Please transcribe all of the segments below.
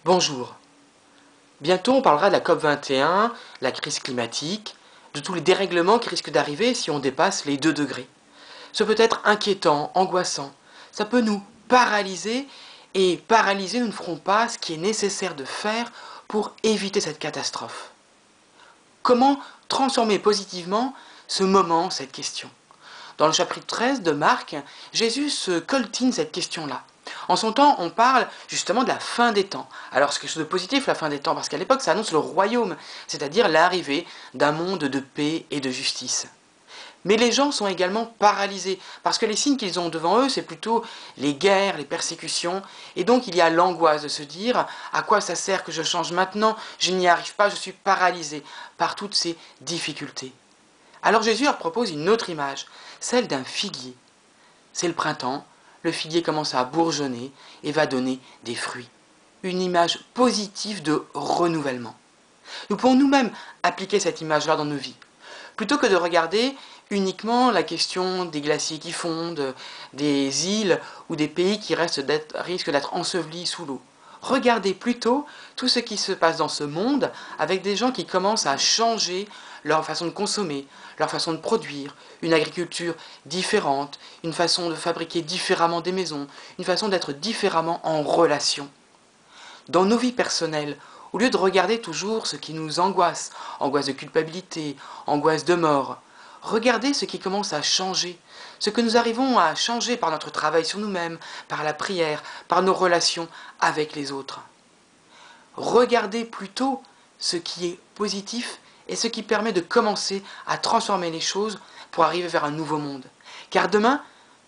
Bonjour. Bientôt on parlera de la COP21, la crise climatique, de tous les dérèglements qui risquent d'arriver si on dépasse les 2 degrés. Ce peut être inquiétant, angoissant. Ça peut nous paralyser et paralysés, nous ne ferons pas ce qui est nécessaire de faire pour éviter cette catastrophe. Comment transformer positivement ce moment, cette question? Dans le chapitre 13 de Marc, Jésus se coltine cette question-là. En son temps, on parle justement de la fin des temps. Alors c'est quelque chose de positif, la fin des temps, parce qu'à l'époque, ça annonce le royaume, c'est-à-dire l'arrivée d'un monde de paix et de justice. Mais les gens sont également paralysés, parce que les signes qu'ils ont devant eux, c'est plutôt les guerres, les persécutions, et donc il y a l'angoisse de se dire « à quoi ça sert que je change maintenant? Je n'y arrive pas, je suis paralysé par toutes ces difficultés ». Alors Jésus leur propose une autre image, celle d'un figuier. C'est le printemps, le figuier commence à bourgeonner et va donner des fruits. Une image positive de renouvellement. Nous pouvons nous-mêmes appliquer cette image-là dans nos vies. Plutôt que de regarder uniquement la question des glaciers qui fondent, des îles ou des pays qui risquent d'être ensevelis sous l'eau. Regardez plutôt tout ce qui se passe dans ce monde avec des gens qui commencent à changer leur façon de consommer, leur façon de produire, une agriculture différente, une façon de fabriquer différemment des maisons, une façon d'être différemment en relation. Dans nos vies personnelles, au lieu de regarder toujours ce qui nous angoisse, angoisse de culpabilité, angoisse de mort, regardez ce qui commence à changer, ce que nous arrivons à changer par notre travail sur nous-mêmes, par la prière, par nos relations avec les autres. Regardez plutôt ce qui est positif et ce qui permet de commencer à transformer les choses pour arriver vers un nouveau monde. Car demain,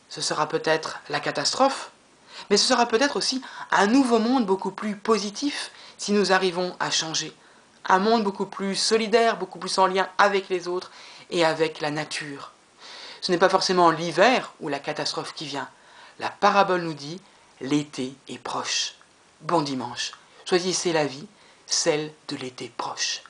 ce sera peut-être la catastrophe, mais ce sera peut-être aussi un nouveau monde beaucoup plus positif si nous arrivons à changer. Un monde beaucoup plus solidaire, beaucoup plus en lien avec les autres et avec la nature. Ce n'est pas forcément l'hiver ou la catastrophe qui vient. La parabole nous dit « l'été est proche ». Bon dimanche. Choisissez la vie, celle de l'été proche.